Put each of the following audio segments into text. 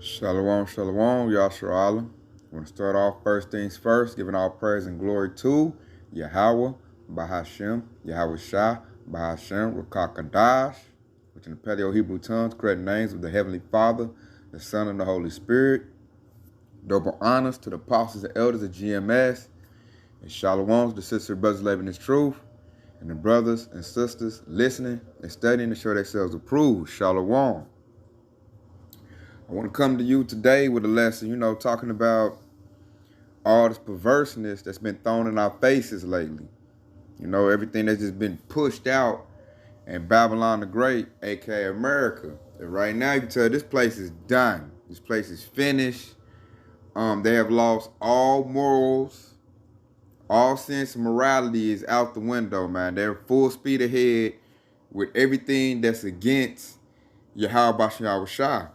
Shalom, shalom, Yashar Allah. I want to start off first things first, giving all praise and glory to Yahweh, Bahashem, Yahweh Shah, Bahashem, Rakakadash, which in the Paleo Hebrew tongues, correct names of the Heavenly Father, the Son, and the Holy Spirit. Double honors to the apostles and elders of GMS, and shalom to the sister and brothers living this truth, and the brothers and sisters listening and studying to show themselves approved. Shalom. I want to come to you today with a lesson, talking about all this perverseness that's been thrown in our faces lately. Everything that's just been pushed out in Babylon the Great, aka America. And right now, you can tell this place is done. This place is finished. They have lost all morals. All sense of morality is out the window, man. They're full speed ahead with everything that's against Yahweh Bashem Shah.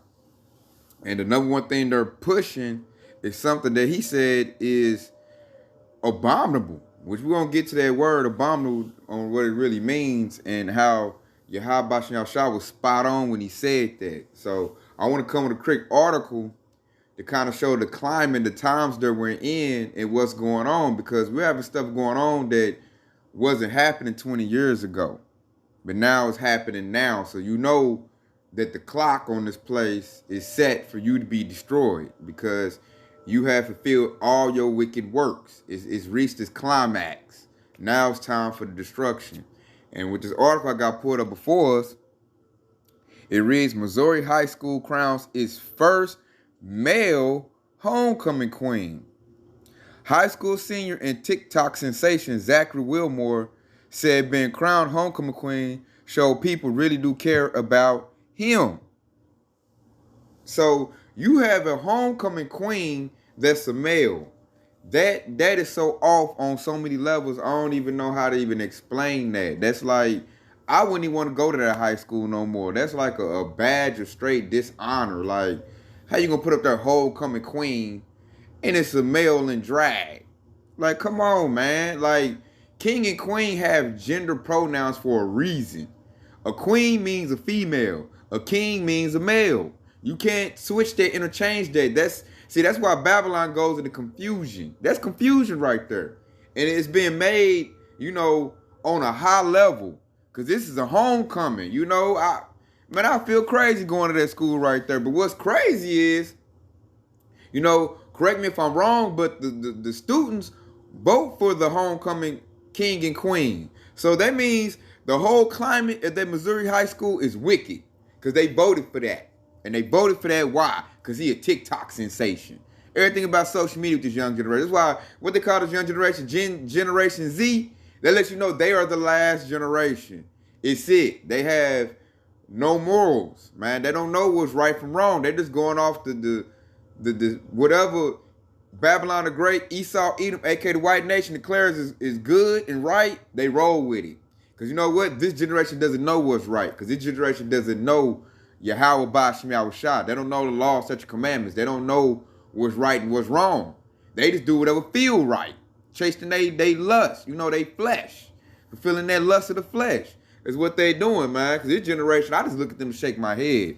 And the number one thing they're pushing is something that he said is abominable, which we're going to get to that word abominable on what it really means and how Yahweh Bashem Shah was spot on when he said that. So I want to come with a quick article to kind of show the climate, the times that we're in and what's going on, because we're having stuff going on that wasn't happening 20 years ago. But now it's happening now. So that the clock on this place is set for you to be destroyed because you have fulfilled all your wicked works. It's reached its climax. Now it's time for the destruction. And with this article I got pulled up before us, it reads, Missouri High School crowns its first male homecoming queen. High school senior and TikTok sensation Zachary Wilmore said being crowned homecoming queen showed people really do care about him. So you have a homecoming queen that's a male. That is so off on so many levels. I don't even know how to even explain that. That's like, I wouldn't even want to go to that high school no more. That's like a badge of straight dishonor. Like, how you gonna put up that homecoming queen and it's a male in drag? Like, come on, man. Like, king and queen have gender pronouns for a reason. A queen means a female. A king means a male. You can't switch that, interchange that. That's why Babylon goes into confusion. That's confusion right there. And it's being made, on a high level. Because this is a homecoming. I feel crazy going to that school right there. But what's crazy is, correct me if I'm wrong, but the students vote for the homecoming king and queen. So that means the whole climate at that Missouri high school is wicked. Because they voted for that. And they voted for that. Why? Because he a TikTok sensation. Everything about social media with this young generation. That's why what they call this young generation, Generation Z, they let you know they are the last generation. It's it. They have no morals, man. They don't know what's right from wrong. They're just going off the whatever Babylon the Great, Esau, Edom, aka the white nation, declares is good and right. They roll with it. Because you know what? This generation doesn't know what's right. Because this generation doesn't know Yahweh Bashem Yahweh Shah. They don't know the law, such commandments. They don't know what's right and what's wrong. They just do whatever feel right. Chasing they lust, they flesh. Fulfilling that lust of the flesh. Is what they doing, man. Because this generation, I just look at them and shake my head.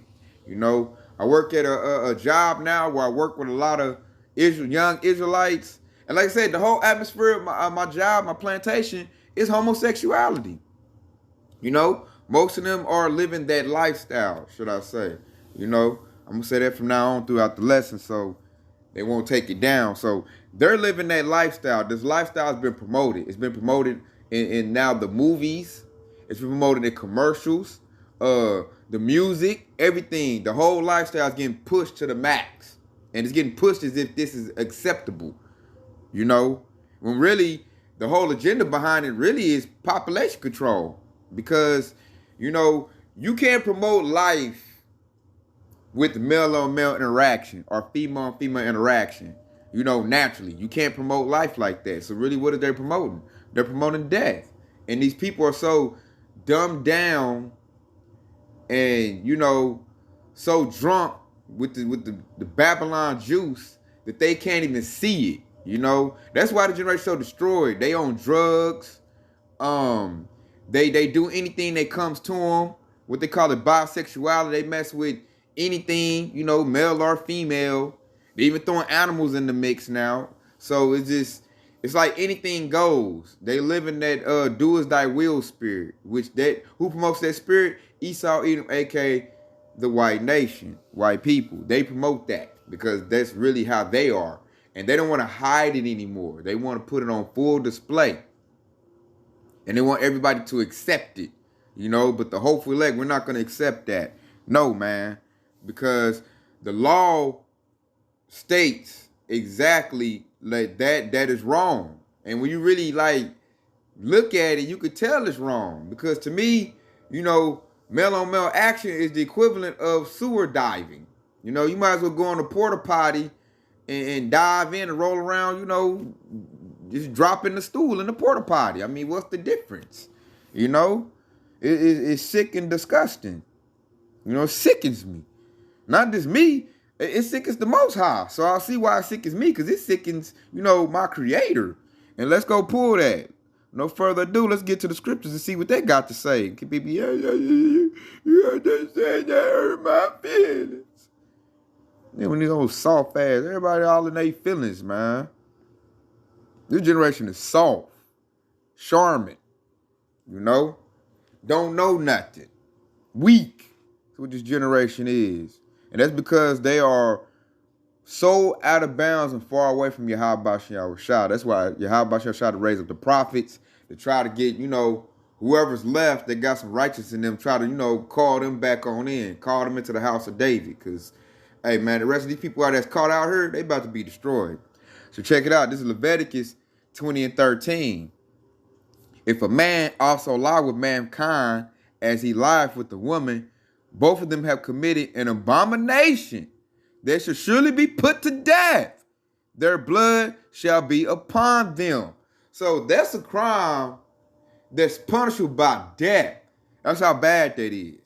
I work at a job now where I work with a lot of young Israelites. And like I said, the whole atmosphere of my job, my plantation, is homosexuality. Most of them are living that lifestyle, should I say. I'm going to say that from now on throughout the lesson so they won't take it down. So they're living that lifestyle. This lifestyle has been promoted. It's been promoted in now the movies. It's been promoted in commercials, the music, everything. The whole lifestyle is getting pushed to the max. And it's getting pushed as if this is acceptable. When really the whole agenda behind it really is population control. Because, you can't promote life with male-on-male interaction or female-on-female interaction, naturally. You can't promote life like that. So really, what are they promoting? They're promoting death. And these people are so dumbed down and, so drunk with the Babylon juice that they can't even see it. That's why the generation so destroyed. They on drugs. They do anything that comes to them. What they call it bisexuality. They mess with anything, male or female. They even throwing animals in the mix now. So it's like anything goes. They live in that do as thy will spirit, which that who promotes that spirit? Esau, Edom, aka the white nation, white people. They promote that because that's really how they are. And they don't want to hide it anymore. They want to put it on full display. And they want everybody to accept it. But the hopeful elect, we're not going to accept that. No, man. Because the law states exactly like that is wrong. And when you really look at it, you could tell it's wrong. Because to me, male on male action is the equivalent of sewer diving. You might as well go on a porta potty and dive in and roll around, just dropping the stool in the porta potty. I mean, what's the difference? It's sick and disgusting. It sickens me. Not just me, it sickens the Most High. So I'll see why it sickens me, because it sickens, my Creator. And let's go pull that. No further ado, let's get to the scriptures and see what they got to say. People, you understand that hurt my feelings. Then when these old soft ass, everybody all in their feelings, man. This generation is soft, charming, don't know nothing, weak. That's what this generation is. And that's because they are so out of bounds and far away from Yahweh Shem Shah. That's why Yahweh Shem Shah to raise up the prophets, to try to get, whoever's left that got some righteousness in them, try to, call them back on in, call them into the house of David. Because, hey, man, the rest of these people out that's caught out here, they about to be destroyed. So check it out. This is Leviticus 20 and 13. If a man also lie with mankind as he lieth with the woman, both of them have committed an abomination. They shall surely be put to death. Their blood shall be upon them. So that's a crime that's punishable by death. That's how bad that is,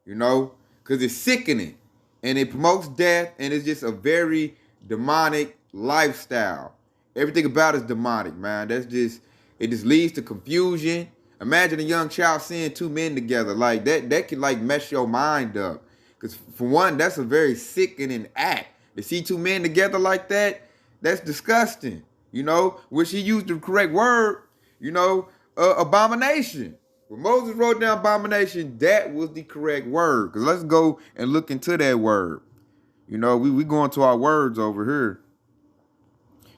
because it's sickening and it promotes death, and it's just a very demonic lifestyle. Everything about it is demonic, man. It just leads to confusion. Imagine a young child seeing two men together like that. That could mess your mind up. Because for one, that's a very sickening act. To see two men together like that, that's disgusting. Which he used the correct word, abomination. When Moses wrote down abomination, that was the correct word. Because let's go and look into that word. We going to our words over here.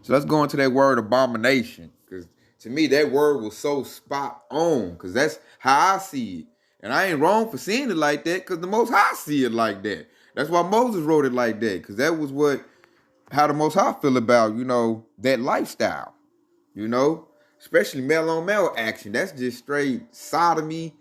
So let's go into that word abomination. Because to me, that word was so spot on. Because that's how I see it. And I ain't wrong for seeing it like that, because the Most High see it like that. That's why Moses wrote it like that. Because that was how the Most High feel about, that lifestyle. Especially male on male action. That's just straight sodomy,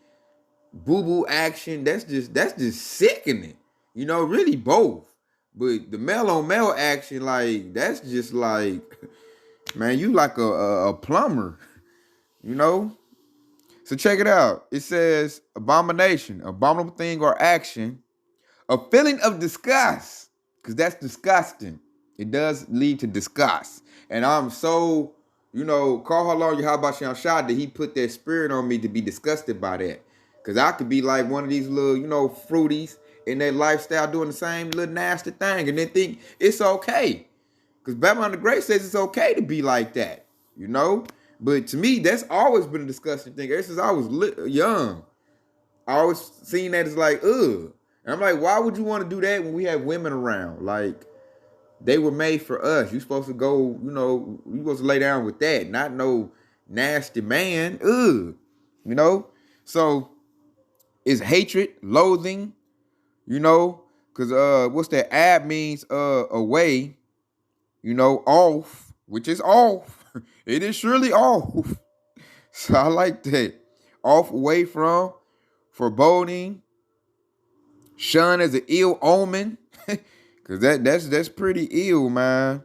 boo-boo action. That's just sickening. Really both. But the male on male action, that's just man, you like a plumber, So check it out. It says abomination, abominable thing or action, a feeling of disgust, because that's disgusting. It does lead to disgust. And I'm so, call how long Yahweh Shem Shah that he put that spirit on me to be disgusted by that. Because I could be like one of these little, fruities in their lifestyle doing the same little nasty thing and then think it's okay. Because Babylon the Great says it's okay to be like that, But to me, that's always been a disgusting thing. Ever since I was young, I always seen that as ugh. And I'm like, why would you want to do that when we have women around? They were made for us. You supposed to go, you supposed to lay down with that, not no nasty man. Ugh. So it's hatred, loathing, because what's that? Ab means away, off, which is off. It is surely off. So I like that. Off, away from, foreboding, shun as an ill omen. Because that's pretty ill, man.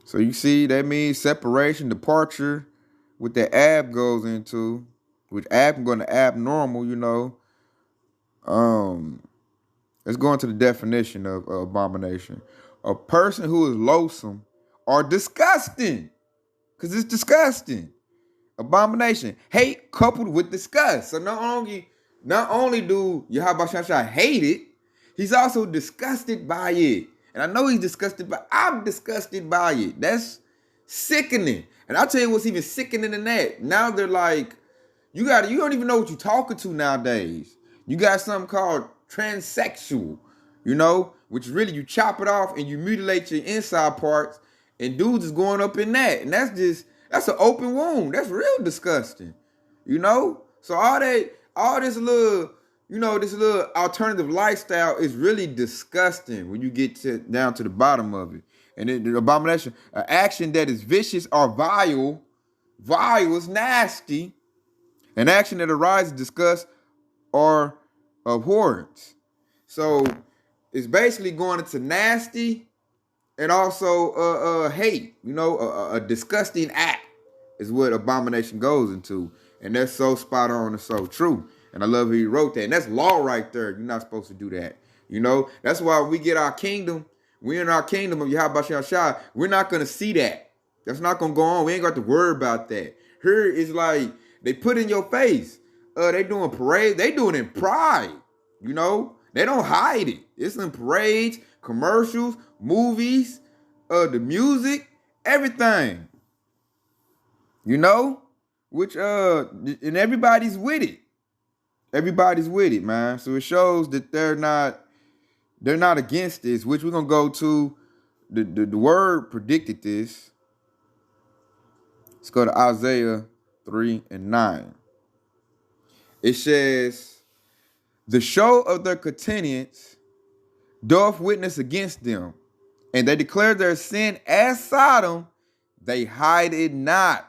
So you see, that means separation, departure, what the ab goes into, which ab going to abnormal, Let's go into the definition of abomination. A person who is loathsome or disgusting. Because it's disgusting. Abomination. Hate coupled with disgust. So not only do Yahweh Shem Shah hate it, He's also disgusted by it. And I know he's disgusted, but I'm disgusted by it. That's sickening. And I'll tell you what's even sickening than that. Now they're like, you don't even know what you're talking to nowadays. You got something called transsexual, which really you chop it off and you mutilate your inside parts, and dudes is going up in that. And that's an open wound. That's real disgusting. So all this little, this little alternative lifestyle is really disgusting when you get down to the bottom of it. And the abomination, an action that is vicious or vile is nasty. An action that arises, disgust, or abhorrence. So it's basically going into nasty and also hate. A disgusting act is what abomination goes into. And that's so spot on and so true. And I love how he wrote that. And that's law right there. You're not supposed to do that. That's why we get our kingdom. We're in our kingdom of Yahweh Shai. We're not going to see that. That's not going to go on. We ain't got to worry about that. Here is like, they put in your face. They doing parade. They doing it in pride. They don't hide it. It's in parades, commercials, movies, the music, everything. Which and everybody's with it. Everybody's with it, man. So it shows that they're not against this, which we're gonna go to. The word predicted this. Let's go to Isaiah 3:9. It says, the show of their continuance doth witness against them, and they declare their sin as Sodom, they hide it not.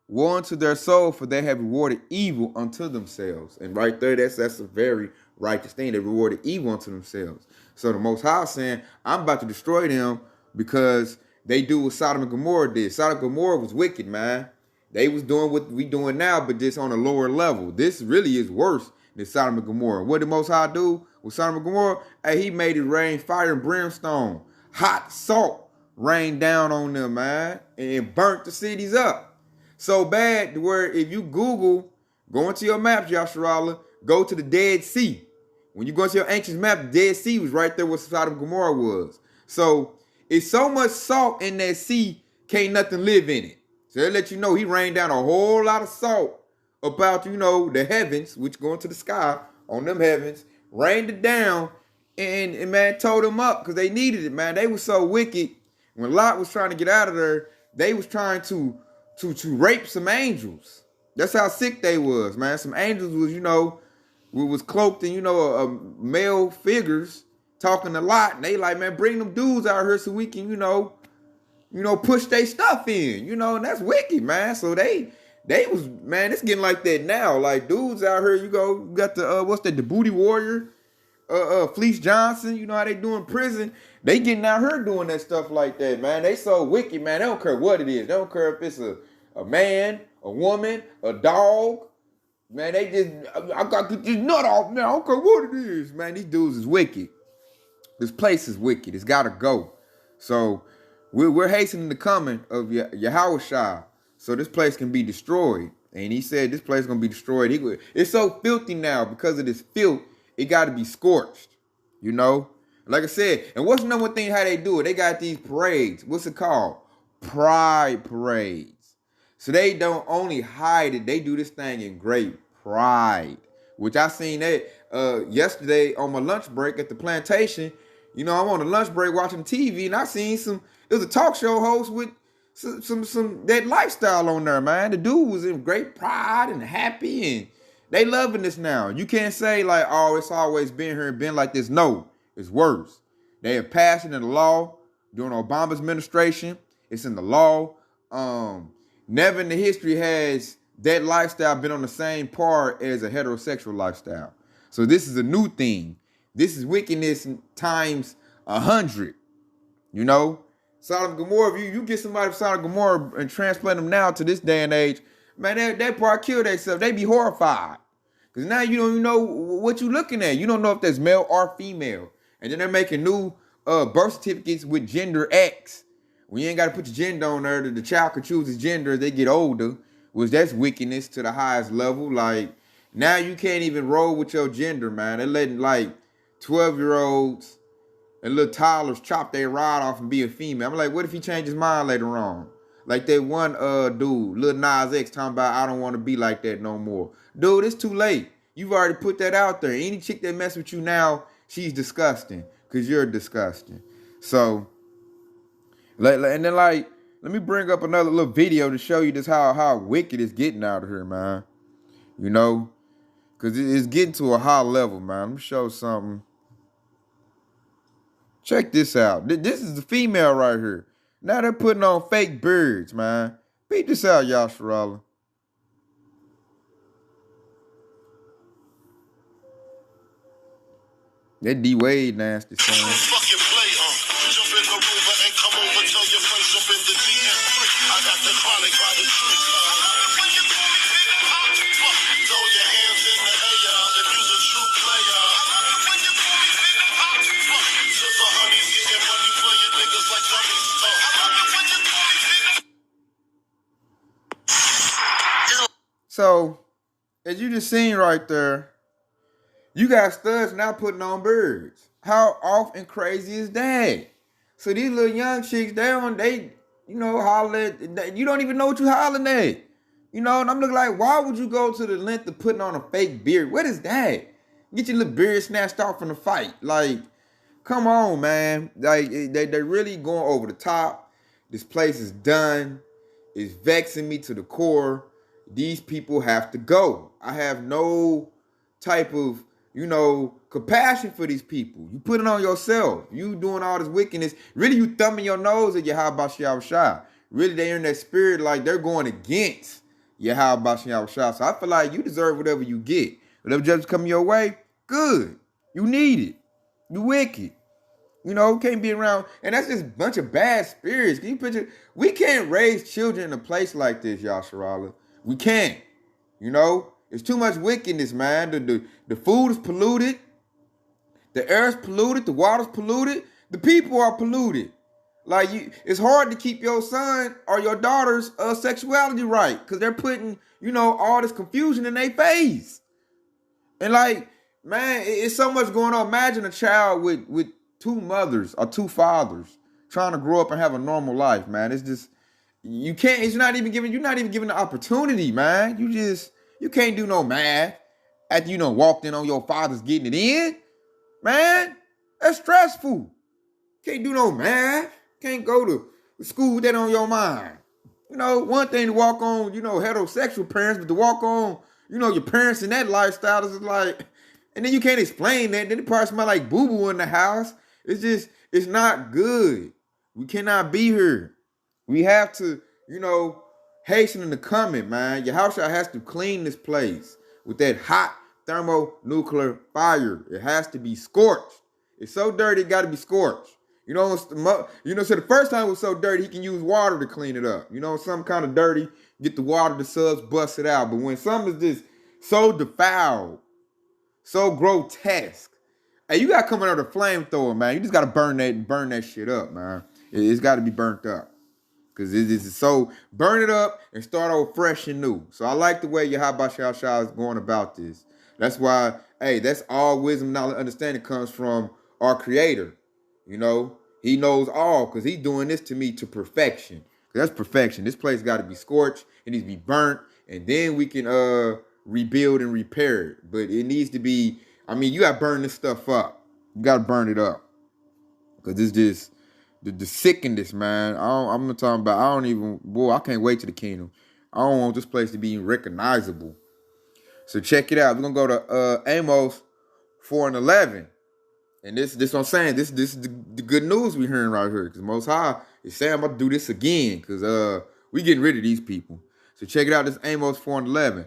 Woe unto their soul, for they have rewarded evil unto themselves. And right there, that's a very righteous thing. They rewarded evil unto themselves. So the Most High is saying, I'm about to destroy them because they do what Sodom and Gomorrah did. Sodom and Gomorrah was wicked, man. They was doing what we doing now, but just on a lower level. This really is worse than Sodom and Gomorrah. What did Most High do with Sodom and Gomorrah? Hey, he made it rain fire and brimstone. Hot salt rained down on them, man, and burnt the cities up. So bad where if you Google, go into your maps, Yasharallah, go to the Dead Sea. When you go into your ancient map, the Dead Sea was right there where Sodom and Gomorrah was. So it's so much salt in that sea, can't nothing live in it. So they let you know he rained down a whole lot of salt about, the heavens, which go into the sky on them heavens, rained it down, and man, told them up because they needed it, man. They were so wicked. When Lot was trying to get out of there, they was trying to rape some angels. That's how sick they was, man. Some angels was cloaked in, male figures talking a lot. And they like, man, bring them dudes out here so we can, push their stuff in, and that's wicked, man. So they was, man, it's getting like that now. Like dudes out here, you got the the Booty Warrior, Fleece Johnson, how they do in prison. They getting out here doing that stuff like that, man. They so wicked, man. They don't care what it is. They don't care if it's a man, a woman, a dog. Man, they just, I got to get this nut off, man. I don't care what it is, man. These dudes is wicked. This place is wicked. It's got to go. So we're hastening the coming of Yahweh Shai, so this place can be destroyed. And he said this place is going to be destroyed. It's so filthy now because of this filth. It got to be scorched, Like I said, and what's the number one thing how they do it? They got these parades. What's it called? Pride parades. So they don't only hide it, they do this thing in great pride. Which I seen that yesterday on my lunch break at the plantation. I'm on a lunch break watching TV, and I seen it was a talk show host with some that lifestyle on there, man. The dude was in great pride and happy, and they loving this now. You can't say like, oh, it's always been here and been like this. No, it's worse. They have passed it in the law during Obama's administration. It's in the law. Never in the history has that lifestyle been on the same par as a heterosexual lifestyle. So this is a new thing. This is wickedness times 100. Sodom and Gomorrah, if you get somebody from Sodom and Gomorrah and transplant them now to this day and age, man, they probably kill themselves. They be horrified. Because now you don't even know what you're looking at. You don't know if that's male or female. And then they're making new birth certificates with gender X. When you ain't got to put your gender on there, the child can choose his gender as they get older, which that's wickedness to the highest level. Like, now you can't even roll with your gender, man. They're letting, like, 12-year-olds and little toddlers chop their rod off and be a female. I'm like, what if he changed his mind later on? Like that one dude, Lil Nas X, talking about I don't want to be like that no more. Dude, it's too late. You've already put that out there. Any chick that mess with you now, she's disgusting. Cause you're disgusting. So, and then like, let me bring up another little video to show you just how wicked it's getting out of here, man. You know? Cause it's getting to a high level, man. Let me show something. Check this out. This is the female right here. Now they're putting on fake beards, man. Beat this out, Yasharala. That D Wade nasty son. Jump in the Rover and come over, tell your friends jump in the GM3. I got the chronic by the truth. Throw your hands in the air if you're a true player. To the honeys getting money, playing niggas like dummies. So, as you just seen right there, you got studs now putting on birds. How off and crazy is that? So these little young chicks, they holler at, you don't even know what you hollering at. You know, and I'm looking like, why would you go to the length of putting on a fake beard? What is that? Get your little beard snatched off from the fight. Like, come on, man. Like, they're really going over the top. This place is done. It's vexing me to the core. These people have to go. I have no type of, compassion for these people. You put it on yourself. You doing all this wickedness. Really, you thumbing your nose at Yahweh Shah. Really, they're in that spirit like they're going against Yahweh Shah. So I feel like you deserve whatever you get. Whatever judges come your way, good. You need it. You wicked. Can't be around. And that's just a bunch of bad spirits. Can you picture? We can't raise children in a place like this, Yasharala. We can't. It's too much wickedness, man. The food is polluted. The air is polluted. The water's polluted. The people are polluted. Like, it's hard to keep your son or your daughter's sexuality right because they're putting, all this confusion in their face. And like, man, it's so much going on. Imagine a child with two mothers or two fathers trying to grow up and have a normal life, man. It's just, you're not even given the opportunity, man. You can't do no math after walked in on your father's getting it in. Man, that's stressful. Can't do no math. Can't go to school with that on your mind. One thing to walk on, heterosexual parents, but to walk on, your parents in that lifestyle is like, and then you can't explain that. Then it probably smell like boo-boo in the house. It's not good. We cannot be here. We have to, hasten in the coming, man. Yahushua has to clean this place with that hot thermonuclear fire. It has to be scorched. It's so dirty, it got to be scorched. So the first time it was so dirty, he can use water to clean it up. Some kind of dirty, get the water, the suds, bust it out. But when something is just so defiled, so grotesque, hey, you got to come out with a flamethrower, man. You just got to burn that shit up, man. It's got to be burnt up. Because it is so, burn it up and start over fresh and new. So I like the way Yahweh Shah is going about this. That's why, hey, that's all wisdom, knowledge, understanding comes from our Creator. He knows all because he's doing this to me to perfection. That's perfection. This place got to be scorched. It needs to be burnt. And then we can rebuild and repair it. But it needs to be, you got to burn this stuff up. You got to burn it up. Because it's just, the sickness, man. I'm not talking about, I can't wait to the kingdom. I don't want this place to be recognizable. So check it out. We're going to go to Amos 4:11. And this what I'm saying. This is the good news we're hearing right here. Because Most High is saying I'm about to do this again. Because we getting rid of these people. So check it out. This Amos 4:11.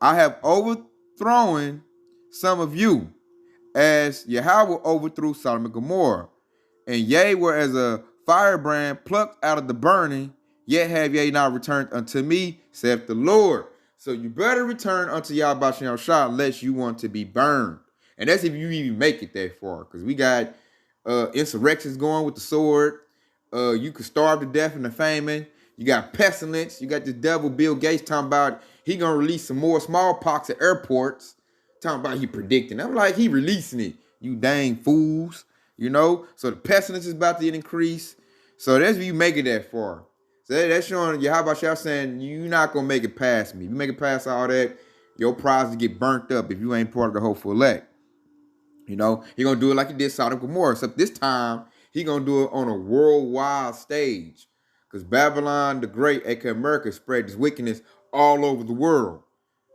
I have overthrown some of you as Yahweh overthrew Sodom and Gomorrah. And ye were as a firebrand plucked out of the burning, yet have ye not returned unto me, saith the Lord. So you better return unto Yahweh Shah unless you want to be burned. And that's if you even make it that far. Because we got insurrections going with the sword. You could starve to death in the famine. You got pestilence. You got this devil Bill Gates talking about he going to release some more smallpox at airports. Talking about he predicting. I'm like, he releasing it. You dang fools. You know? So the pestilence is about to increase. So that's you make it that far. So that's showing you how about y'all saying you're not gonna make it past me. If you make it past all that, your prize to get burnt up if you ain't part of the hopeful elect. You know, he gonna do it like he did Sodom and Gomorrah, except this time he gonna do it on a worldwide stage. Because Babylon the Great, aka America, spread this wickedness all over the world.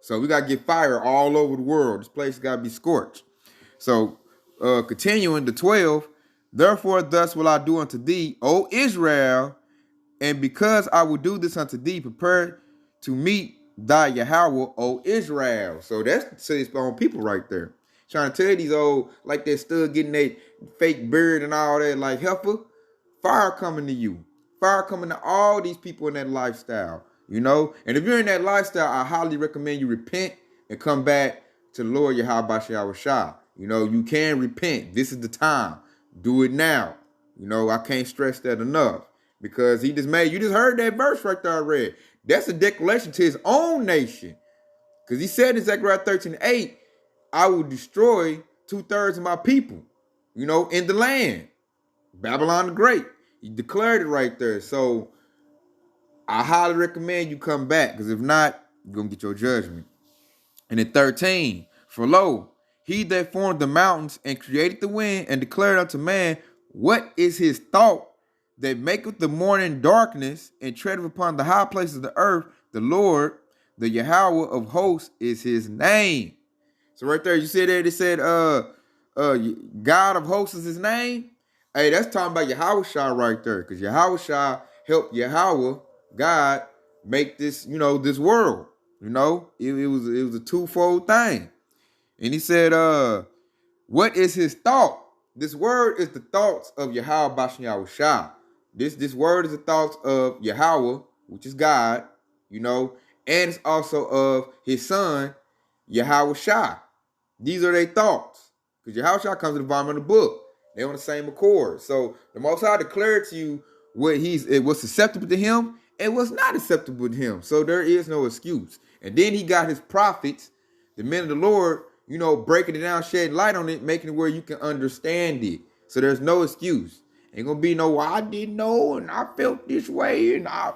So we gotta get fire all over the world. This place gotta be scorched. So continuing the 12, therefore thus will I do unto thee, O Israel, and because I will do this unto thee, prepare to meet thy Yahweh, O Israel. So that's says on people right there. Trying to tell these old, like they're still getting their fake beard and all that, like heifer, fire coming to you. Fire coming to all these people in that lifestyle, you know? And if you're in that lifestyle, I highly recommend you repent and come back to the Lord Yahweh Shah. You know, you can repent. This is the time. Do it now. You know, I can't stress that enough. Because he just made, you just heard that verse right there I read. That's a declaration to his own nation. Because he said in Zechariah 13:8, I will destroy 2/3 of my people, you know, in the land. Babylon the Great. He declared it right there. So I highly recommend you come back. Because if not, you're going to get your judgment. And in 13, for lo, he that formed the mountains and created the wind and declared unto man, what is his thought that maketh the morning darkness and treadeth upon the high places of the earth? The Lord, the Yahweh of hosts is his name. So right there, you see that it said God of hosts is his name. Hey, that's talking about Yahweh Shah right there. Because Yahweh Shah helped Yahweh, God, make this, you know, this world. You know, it was a twofold thing. And he said, what is his thought? This word is the thoughts of Yahweh Bashan Yahweh Shah. This word is the thoughts of Yahweh, which is God, you know, and it's also of his son, Yahweh Shah. These are their thoughts. Because Yahweh Shah comes to the bottom of the book. They're on the same accord. So the Most High declared to you it was acceptable to him and was not acceptable to him. So there is no excuse. And then he got his prophets, the men of the Lord, you know, breaking it down, shedding light on it, making it where you can understand it. So there's no excuse. Ain't gonna be no, well, I didn't know and I felt this way and I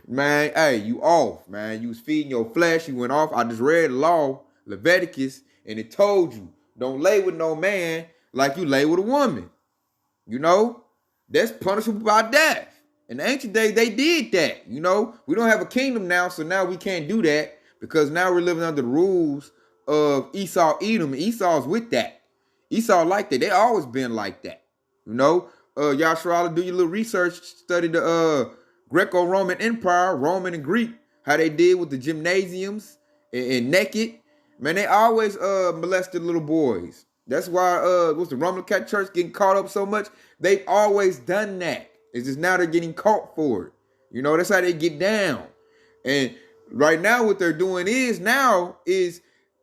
man, hey, you off, man. You was feeding your flesh, you went off. I just read the law, Leviticus, and it told you, don't lay with no man like you lay with a woman. You know? That's punishable by death. In the ancient days, they did that. You know? We don't have a kingdom now, so now we can't do that because now we're living under the rules of Esau, Edom. Esau's with that. Esau like that. They always been like that. You know? Yashara, do your little research, study the Greco-Roman Empire, Roman and Greek, how they did with the gymnasiums and naked. Man, they always molested little boys. That's why what's the Roman Catholic Church getting caught up so much? They've always done that. It's just now they're getting caught for it. You know, that's how they get down. And right now what they're doing is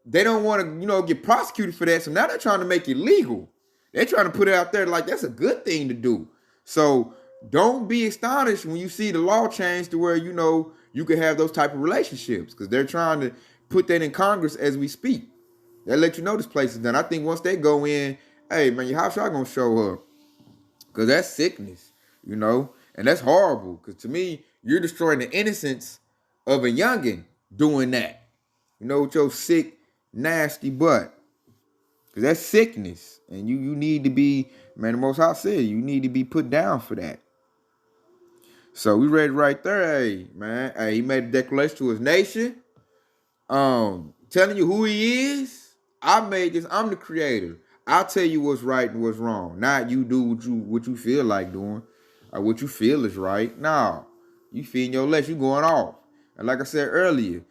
they don't want to, you know, get prosecuted for that. So now they're trying to make it legal. They're trying to put it out there like that's a good thing to do. So don't be astonished when you see the law change to where, you know, you can have those type of relationships because they're trying to put that in Congress as we speak. They'll let you know this place is done. I think once they go in, hey, man, your house y'all gonna show up. Because that's sickness, you know? And that's horrible. Because to me, you're destroying the innocence of a youngin' doing that. You know, with your sick, nasty butt. Because that's sickness. And you need to be, man, the Most High said, you need to be put down for that. So we read right there, hey, man. Hey, he made a declaration to his nation. Telling you who he is. I made this. I'm the creator. I'll tell you what's right and what's wrong. Not you do what you feel like doing or what you feel is right. No. You feeding your flesh. You going off. And like I said earlier,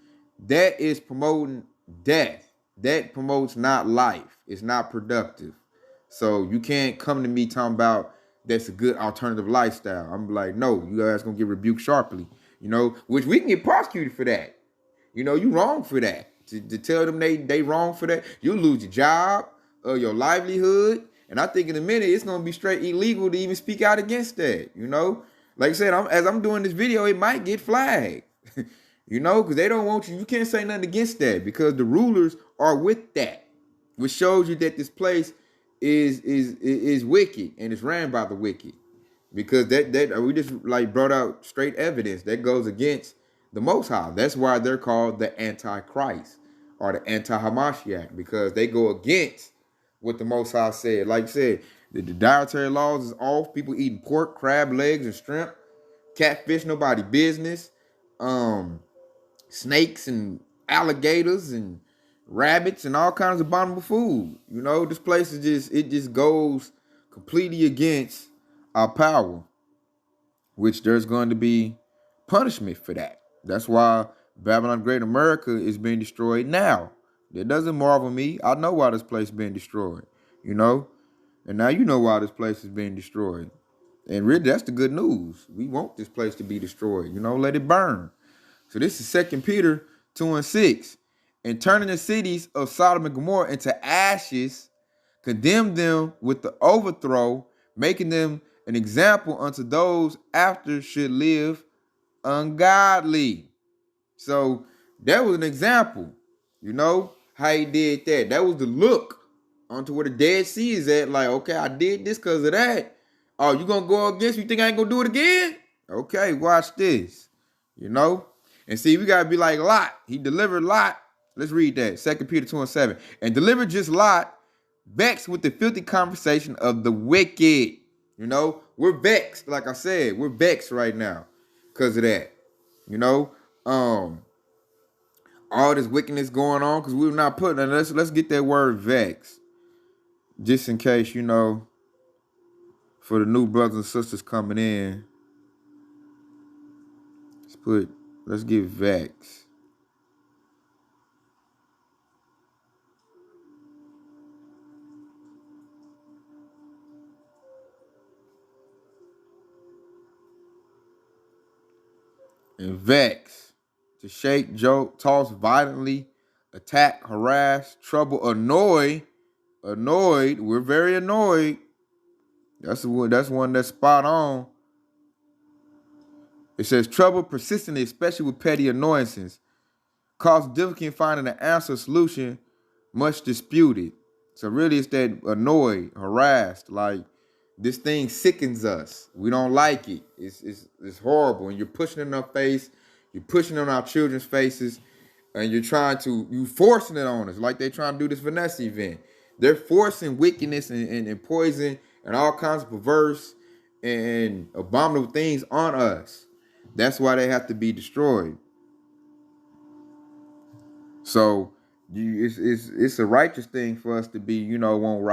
that is promoting death. That promotes not life. It's not productive. So you can't come to me talking about that's a good alternative lifestyle. I'm like, no, you guys gonna get rebuked sharply. You know, which we can get prosecuted for that. You know, you wrong for that. To tell them they wrong for that, you'll lose your job, your livelihood. And I think in a minute, it's going to be straight illegal to even speak out against that, you know? Like I said, as I'm doing this video, it might get flagged, you know, because they don't want you. You can't say nothing against that because the rulers are with that, which shows you that this place is wicked, and it's ran by the wicked, because that we just like brought out straight evidence that goes against the Most High. That's why they're called the Antichrist or the Anti-Hamashiach, because they go against what the Most High said. Like I said, the dietary laws is off. People eating pork, crab legs, and shrimp, catfish, nobody business. Snakes and alligators and rabbits and all kinds of abominable food. You know, this place is just goes completely against our power, which there's going to be punishment for that. That's why Babylon Great America is being destroyed now. It doesn't marvel me. I know why this place is being destroyed, you know? And now you know why this place is being destroyed. And really, that's the good news. We want this place to be destroyed. You know, let it burn. So this is 2 Peter 2:6. And turning the cities of Sodom and Gomorrah into ashes, condemn them with the overthrow, making them an example unto those after should live ungodly. So that was an example, you know, how he did that. That was the look onto where the Dead Sea is at. Like, okay, I did this because of that. Oh, you gonna go against me? You think I ain't gonna do it again? Okay, watch this, you know? And see, we gotta be like Lot. He delivered Lot. Let's read that. 2 Peter 2:7. And delivered just Lot, vexed with the filthy conversation of the wicked. You know, we're vexed. Like I said, we're vexed right now because of that. You know, all this wickedness going on because we're not putting it. Let's get that word vexed, just in case, you know, for the new brothers and sisters coming in. Let's get vexed. And vex, to shake, joke, toss violently, attack, harass, trouble, annoy. We're very annoyed. That's one that's spot on. It says trouble persistently, especially with petty annoyances, cause difficulty in finding an answer, solution, much disputed. So really, it's that annoyed, harassed, like this thing sickens us. We don't like it. It's horrible, and you're pushing it in our face. You're pushing it on our children's faces, and you forcing it on us, like they're trying to do this Vanessa event. They're forcing wickedness and poison and all kinds of perverse and abominable things on us. That's why they have to be destroyed. So it's a righteous thing for us to be, you know, want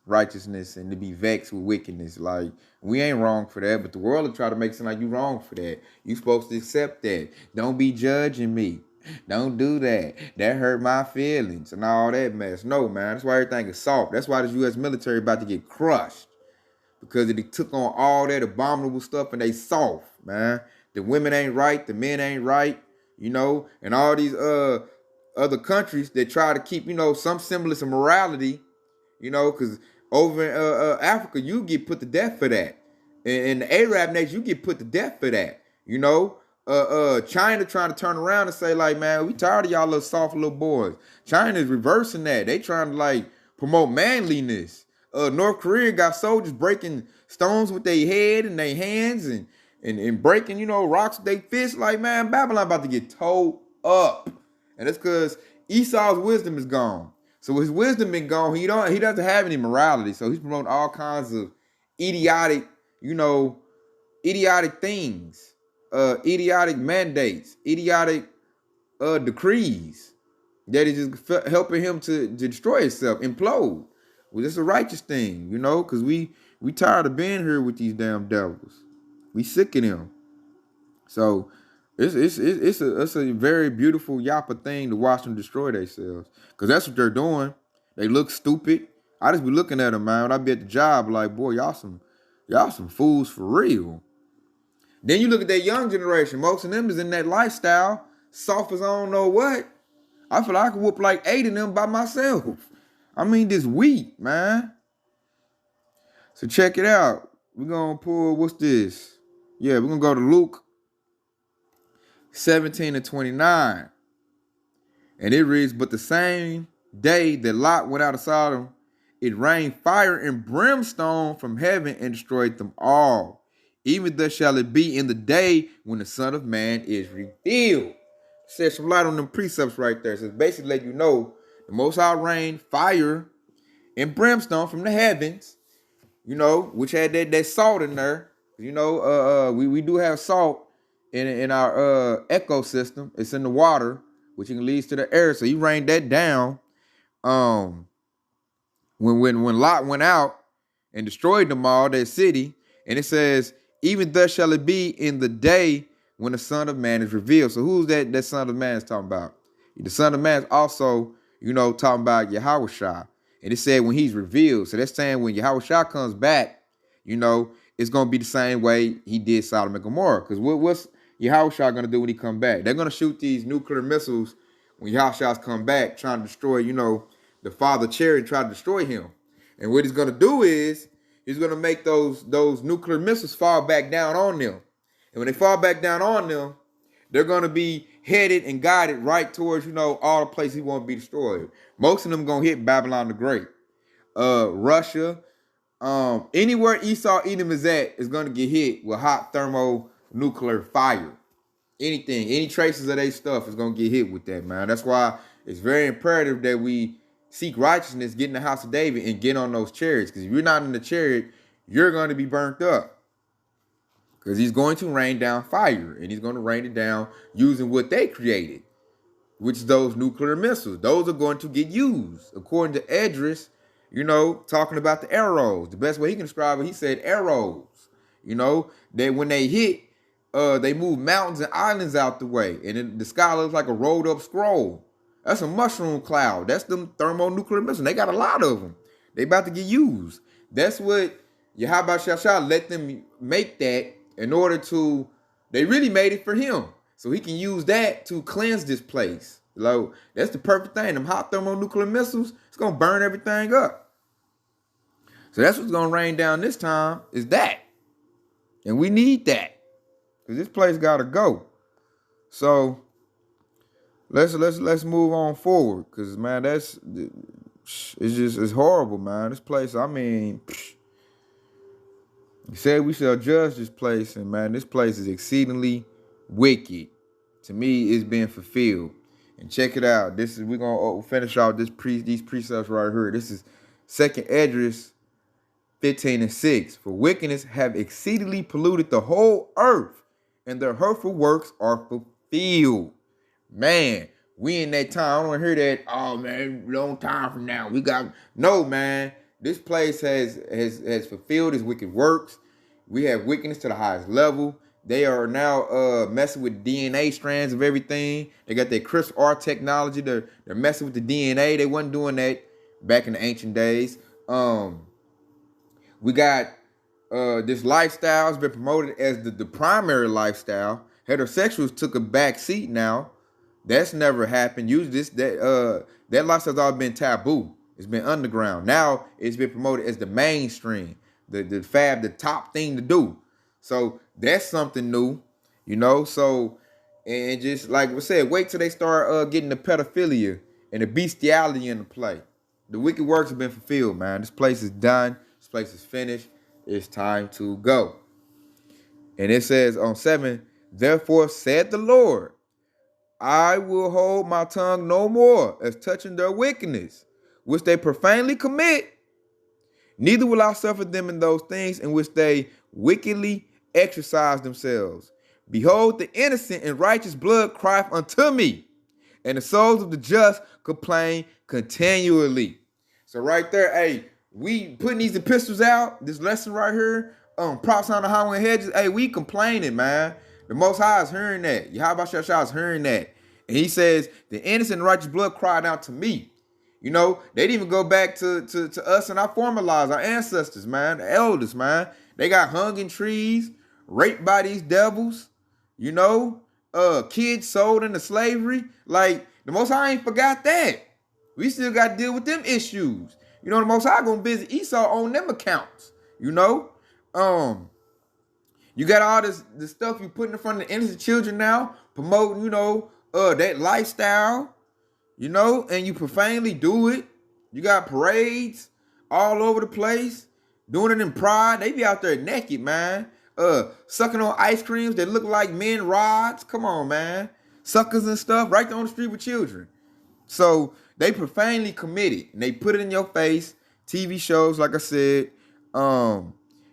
righteousness and to be vexed with wickedness. Like, we ain't wrong for that, but the world will try to make it seem like you wrong for that. You supposed to accept that. Don't be judging me. Don't do that. That hurt my feelings and all that mess. No, man. That's why everything is soft. That's why the U.S. military about to get crushed, because they took on all that abominable stuff and they soft, man. The women ain't right. The men ain't right. You know, and all these other countries that try to keep, you know, some semblance of morality, you know, because over in Africa, you get put to death for that. In the Arab nation, you get put to death for that. You know, China trying to turn around and say, like, man, we tired of y'all little soft little boys. China is reversing that. They trying to, like, promote manliness. North Korea got soldiers breaking stones with their head and their hands and breaking, you know, rocks with their fists. Like, man, Babylon about to get towed up. And that's because Esau's wisdom is gone. So his wisdom been gone. He doesn't have any morality. So he's promoting all kinds of idiotic, you know, idiotic things, idiotic mandates, idiotic decrees that is just helping him to destroy himself, implode. Well, it's a righteous thing, you know, because we tired of being here with these damn devils. We sick of them. So it's a very beautiful yappa thing to watch them destroy themselves, because that's what they're doing. They look stupid. I just be looking at them, man. When I be at the job, like, boy, y'all some fools for real. Then you look at that young generation. Most of them is in that lifestyle, soft as I don't know what. I feel like I could whoop like 8 of them by myself. I mean, this week, man. So check it out. We're gonna pull, what's this? Yeah, we're gonna go to Luke 17:29. And it reads, but the same day that Lot went out of Sodom, it rained fire and brimstone from heaven and destroyed them all. Even thus shall it be in the day when the Son of Man is revealed. Said some light on them precepts right there. So it's basically let you know the Most High rained fire and brimstone from the heavens, which had that salt in there. We do have salt in our ecosystem. It's in the water, which leads to the air. So he rained that down. When Lot went out and destroyed them all, that city, and it says, even thus shall it be in the day when the Son of Man is revealed. So who's that Son of Man is talking about? The Son of Man is also, talking about Yahushua. And it said when he's revealed. So that's saying when Yahushua comes back, it's going to be the same way he did Sodom and Gomorrah. Because what's Yahushua going to do when he come back? They're going to shoot these nuclear missiles when Yahushua's come back, trying to destroy, the father chariot, try to destroy him. And what he's going to do is he's going to make those nuclear missiles fall back down on them. And when they fall back down on them, they're going to be headed and guided right towards, all the places he want to be destroyed. Most of them going to hit Babylon the Great. Russia, anywhere Esau Edom is at is going to get hit with hot thermonuclear fire. Anything, any traces of their stuff is going to get hit with that, man. That's why it's very imperative that we seek righteousness, get in the house of David, and get on those chariots. Because if you're not in the chariot, you're going to be burnt up. Because he's going to rain down fire, and he's going to rain it down using what they created, which is those nuclear missiles. Those are going to get used. According to Esdras, talking about the arrows. The best way he can describe it, he said arrows. That when they hit, they move mountains and islands out the way. And then the sky looks like a rolled up scroll. That's a mushroom cloud. That's them thermonuclear missiles. They got a lot of them. They about to get used. That's what Yahweh Shah let them make that in order to, they really made it for him. So he can use that to cleanse this place. That's the perfect thing. Them hot thermonuclear missiles, it's going to burn everything up. So that's what's going to rain down this time is that. And we need that. Because this place got to go. So let's move on forward. Because, man, it's horrible, man. This place, he said we shall judge this place, and man, this place is exceedingly wicked. To me, it's being fulfilled. And check it out. We're gonna finish off these precepts right here. This is 2nd Esdras 15:6. For wickedness have exceedingly polluted the whole earth, and their hurtful works are fulfilled. Man, we in that time. I don't want to hear that. Oh man, long time from now. No, man. This place has fulfilled its wicked works. We have wickedness to the highest level. They are now messing with DNA strands of everything. They got their CRISPR technology. They're messing with the DNA. They wasn't doing that back in the ancient days. We got this lifestyle has been promoted as the primary lifestyle. Heterosexuals took a back seat now. That's never happened. Usually that lifestyle's all been taboo. It's been underground. Now it's been promoted as the mainstream, the top thing to do. So that's something new, So, and just like we said, wait till they start getting the pedophilia and the bestiality into play. The wicked works have been fulfilled, man. This place is done. This place is finished. It's time to go. And it says on 7, therefore said the Lord, I will hold my tongue no more as touching their wickedness, which they profanely commit, neither will I suffer them in those things in which they wickedly exercise themselves. Behold, the innocent and righteous blood crieth unto me, and the souls of the just complain continually. So right there, hey, we putting these epistles out, this lesson right here, props on the highway hedges, hey, we complaining, man. The Most High is hearing that. Yahweh Shah is hearing that. And he says, the innocent and righteous blood cried out to me. They didn't even go back to us and our former lives, our ancestors, man, the elders, man. They got hung in trees, raped by these devils, kids sold into slavery. Like, the Most High ain't forgot that. We still got to deal with them issues. The Most High gonna visit Esau on them accounts, You got all this stuff you putting in front of the innocent children now, promoting, that lifestyle. And you profanely do it. You got parades, all over the place, doing it in pride. They be out there naked, man. Sucking on ice creams that look like men rods. Come on, man. Suckers and stuff right there on the street with children. So they profanely committed, and they put it in your face. TV shows, like I said,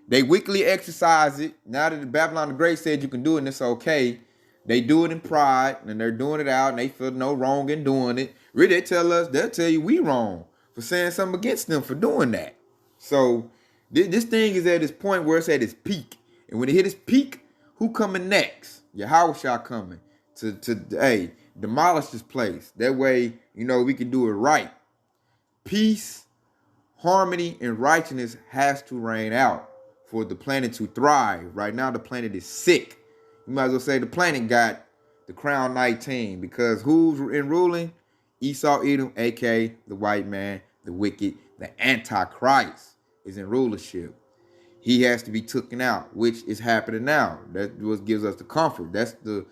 they weekly exercise it. Now that the Babylon the Great said you can do it and it's okay, they do it in pride, and they're doing it out, and they feel no wrong in doing it. Really, they'll tell you we wrong for saying something against them for doing that. So this thing is at its point where it's at its peak. And when it hit its peak, who coming next? Yahushua coming to demolish this place. That way, we can do it right. Peace, harmony, and righteousness has to reign out for the planet to thrive. Right now, the planet is sick. You might as well say the planet got the Crown 19, because who's in ruling? Esau Edom, aka the white man, the wicked, the Antichrist is in rulership. He has to be taken out, which is happening now. That's what gives us the comfort. That's the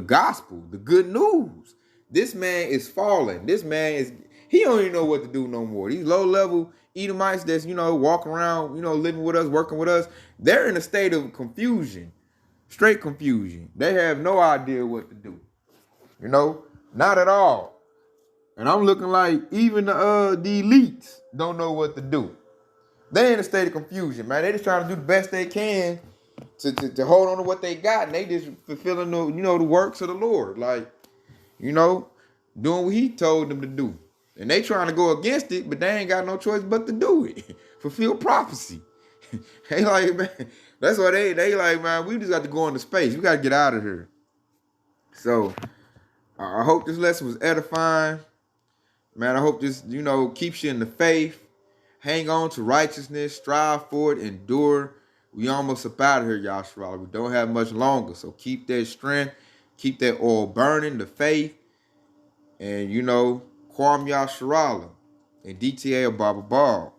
gospel, the good news. This man is falling. He don't even know what to do no more. These low-level Edomites that's, walking around, living with us, working with us, they're in a state of confusion. Straight confusion. They have no idea what to do. Not at all. And I'm looking like even the elites don't know what to do. They in a state of confusion, man. They just trying to do the best they can to hold on to what they got, and they just fulfilling the works of the Lord, like, doing what He told them to do. And they trying to go against it, but they ain't got no choice but to do it. Fulfill prophecy. They like, man, that's why they like, man, we just got to go into space. We got to get out of here. So I hope this lesson was edifying. Man, I hope this, keeps you in the faith. Hang on to righteousness, strive for it, endure. We almost up out of here, Yahshua. We don't have much longer. So keep that strength, keep that oil burning, the faith. And, Kwam Yahshua and DTA Baba Ball.